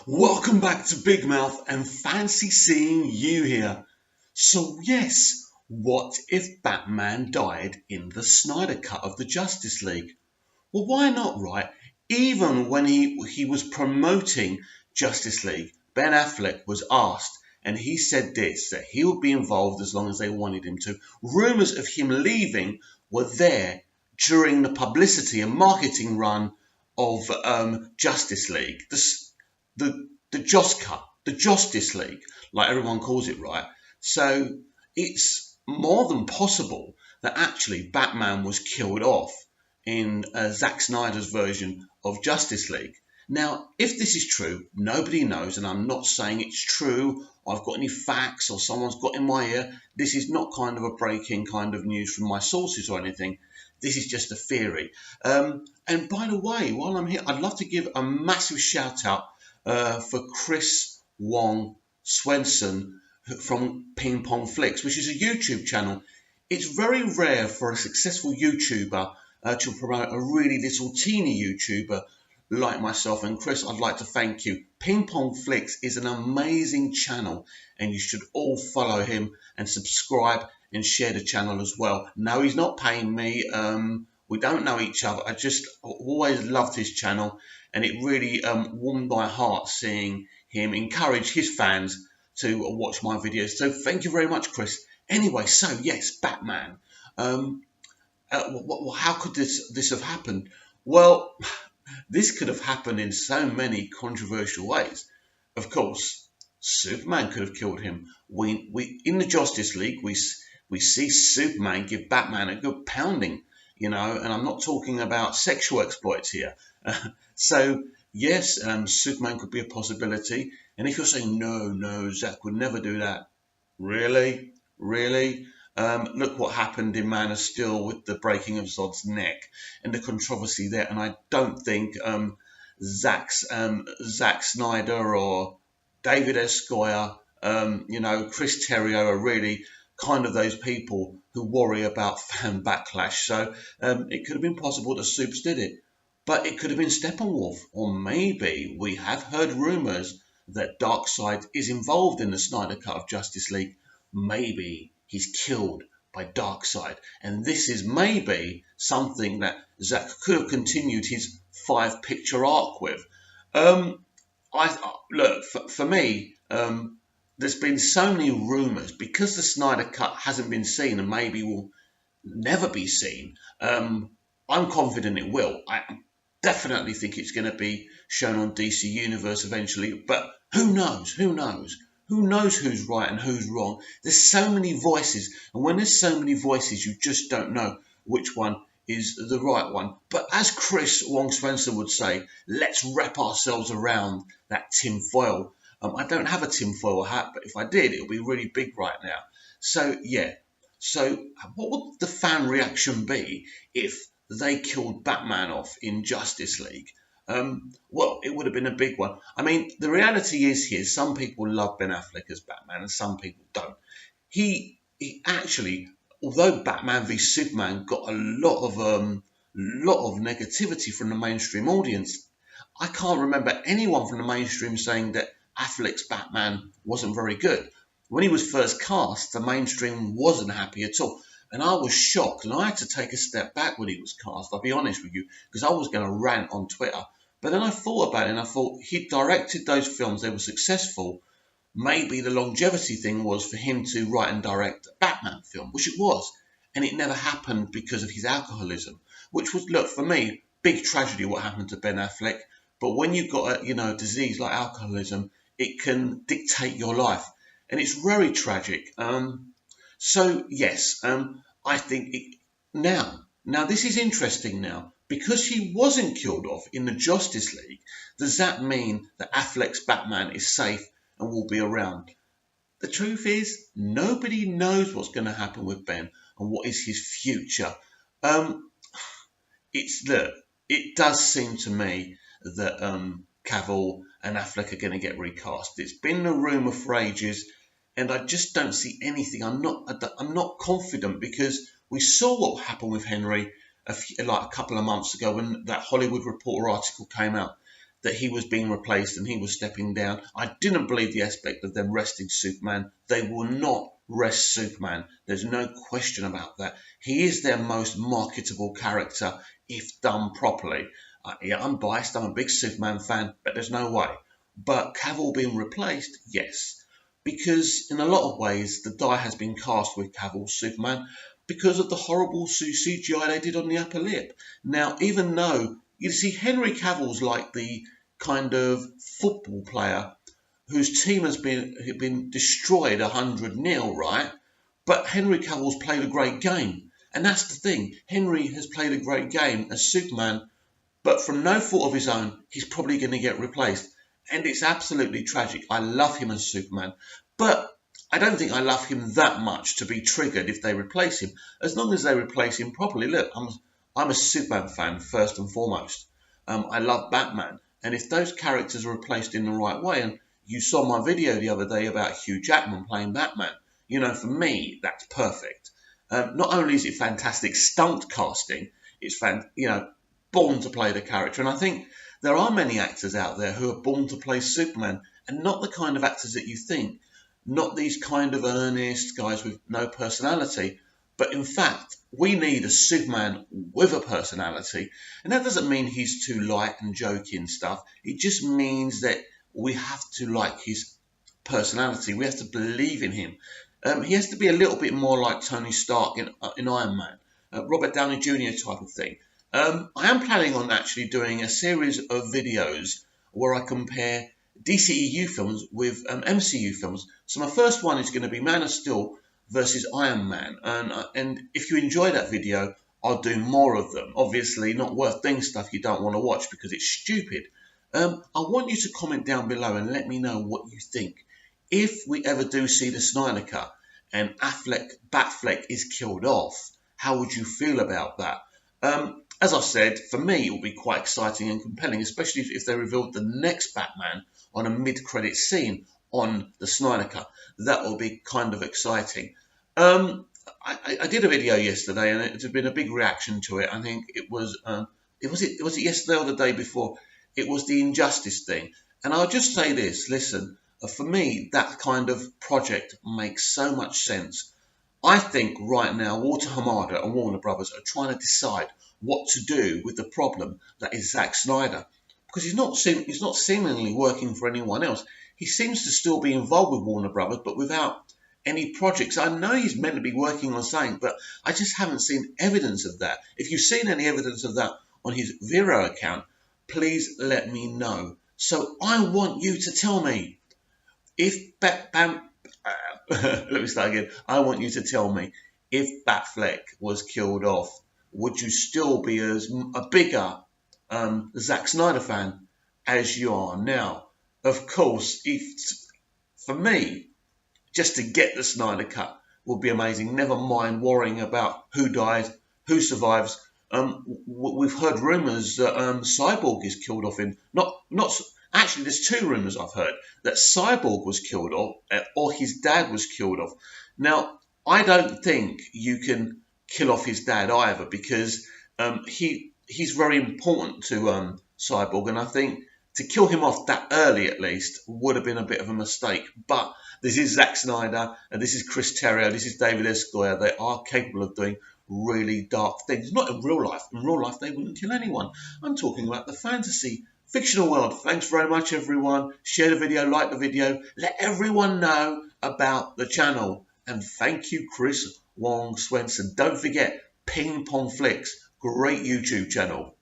Welcome back to Big Mouth and fancy seeing you here. So yes, what if Batman died in the Snyder Cut of the Justice League? Well, why not, right? Even when he was promoting Justice League, Ben Affleck was asked, and he said this, that he would be involved as long as they wanted him to. Rumours of him leaving were there during the publicity and marketing run of Justice League, the Joss Cut, the Justice League, like everyone calls it, right? So it's more than possible that actually Batman was killed off in Zack Snyder's version of Justice League. Now, if this is true, nobody knows, and I'm not saying it's true, or I've got any facts, or someone's got in my ear. This is not kind of a breaking kind of news from my sources or anything. This is just a theory. And by the way, while I'm here, I'd love to give a massive shout out for Chris Wong Swenson from Ping Pong Flicks, which is a YouTube channel. It's very rare for a successful YouTuber to promote a really little teeny YouTuber like myself. And Chris, I'd like to thank you. Ping Pong Flicks is an amazing channel, and you should all follow him and subscribe and share the channel as well. No, he's not paying me. We don't know each other. I just always loved his channel, and it really warmed my heart seeing him encourage his fans to watch my videos. So thank you very much, Chris. Anyway, so yes, Batman. How could this have happened? Well, this could have happened in so many controversial ways. Of course, Superman could have killed him. We in the Justice League, we see Superman give Batman a good pounding, and I'm not talking about sexual exploits here. So yes, Superman could be a possibility. And if you're saying no, Zack would never do that, really? Look what happened in Man of Steel with the breaking of Zod's neck and the controversy there. And I don't think Zack Snyder or David S. Goyer, Chris Terrio are really kind of those people who worry about fan backlash. So it could have been possible that Supes did it. But it could have been Steppenwolf, or maybe we have heard rumours that Darkseid is involved in the Snyder Cut of Justice League. Maybe he's killed by Darkseid, and this is maybe something that Zack could have continued his 5-picture arc with. Look, for me, there's been so many rumours because the Snyder Cut hasn't been seen and maybe will never be seen. I'm confident it will. I definitely think it's going to be shown on DC Universe eventually, but who knows? Who knows who's right and who's wrong? There's so many voices, and when there's so many voices, you just don't know which one is the right one. But as Chris Wong Swenson would say, let's wrap ourselves around that tinfoil. I don't have a tinfoil hat, but if I did, it would be really big right now. So yeah. So what would the fan reaction be if they killed Batman off in Justice League? Well, it would have been a big one. I mean, the reality is here, some people love Ben Affleck as Batman and some people don't. He actually, although Batman v Superman got a lot of negativity from the mainstream audience, I can't remember anyone from the mainstream saying that Affleck's Batman wasn't very good. When he was first cast, the mainstream wasn't happy at all. And I was shocked, and I had to take a step back when he was cast, I'll be honest with you, because I was going to rant on Twitter. But then I thought about it, and I thought he directed those films, they were successful. Maybe the longevity thing was for him to write and direct a Batman film, which it was. And it never happened because of his alcoholism, which was, look, for me, big tragedy what happened to Ben Affleck. But when you've got a disease like alcoholism, it can dictate your life. And it's very tragic. So yes, I think now this is interesting now because he wasn't killed off in the Justice League. Does that mean that Affleck's Batman is safe and will be around? The truth is, nobody knows what's going to happen with Ben and what is his future. It does seem to me that Cavill and Affleck are going to get recast. It's been a rumour for ages. And I just don't see anything. I'm not confident because we saw what happened with Henry a couple of months ago when that Hollywood Reporter article came out. that he was being replaced and he was stepping down. I didn't believe the aspect of them resting Superman. They will not rest Superman. There's no question about that. He is their most marketable character if done properly. Yeah, I'm biased. I'm a big Superman fan, but there's no way. But Cavill being replaced, yes. Because in a lot of ways, the die has been cast with Cavill's Superman because of the horrible CGI they did on the upper lip. Now, even though, you see, Henry Cavill's like the kind of football player whose team has been destroyed 100-0, right? But Henry Cavill's played a great game. And that's the thing. Henry has played a great game as Superman, but from no fault of his own, he's probably going to get replaced. And it's absolutely tragic. I love him as Superman, but I don't think I love him that much to be triggered if they replace him. As long as they replace him properly. Look, I'm a Superman fan first and foremost. I love Batman. And if those characters are replaced in the right way, and you saw my video the other day about Hugh Jackman playing Batman, for me, that's perfect. Not only is it fantastic stunt casting, it's born to play the character. And I think there are many actors out there who are born to play Superman, and not the kind of actors that you think. Not these kind of earnest guys with no personality, but in fact, we need a Superman with a personality. And that doesn't mean he's too light and jokey and stuff. It just means that we have to like his personality. We have to believe in him. He has to be a little bit more like Tony Stark in Iron Man, Robert Downey Jr. type of thing. I am planning on actually doing a series of videos where I compare DCEU films with MCU films. So my first one is going to be Man of Steel versus Iron Man. And if you enjoy that video, I'll do more of them. Obviously, not worth doing stuff you don't want to watch because it's stupid. I want you to comment down below and let me know what you think. If we ever do see the Snyder Cut and Batfleck is killed off, how would you feel about that? As I've said, for me, it will be quite exciting and compelling, especially if they revealed the next Batman on a mid-credit scene on the Snyder Cut. That will be kind of exciting. I did a video yesterday, and it's been a big reaction to it. I think it was it yesterday or the day before. It was the Injustice thing. And I'll just say this, listen, for me, that kind of project makes so much sense. I think right now, Walter Hamada and Warner Brothers are trying to decide what to do with the problem that is Zack Snyder. Because he's not seemingly working for anyone else. He seems to still be involved with Warner Brothers, but without any projects. I know he's meant to be working on something, but I just haven't seen evidence of that. If you've seen any evidence of that on his Vero account, please let me know. So I want you to tell me if let me start again. I want you to tell me if Batfleck was killed off, would you still be a bigger Zack Snyder fan as you are now? Of course, for me, just to get the Snyder Cut would be amazing. Never mind worrying about who dies, who survives. We've heard rumours that Cyborg is killed off in actually. There's two rumours I've heard that Cyborg was killed off or his dad was killed off. Now, I don't think you can kill off his dad either because he's very important to Cyborg, and I think to kill him off that early at least would have been a bit of a mistake. But this is Zack Snyder, and this is Chris Terrio, this is David S. Goyer. They are capable of doing really dark things. Not in real life. In real life, they wouldn't kill anyone. I'm talking about the fantasy, fictional world. Thanks very much, everyone. Share the video, like the video. Let everyone know about the channel. And thank you, Chris Wong Swenson. Don't forget, Ping Pong Flicks. Great YouTube channel.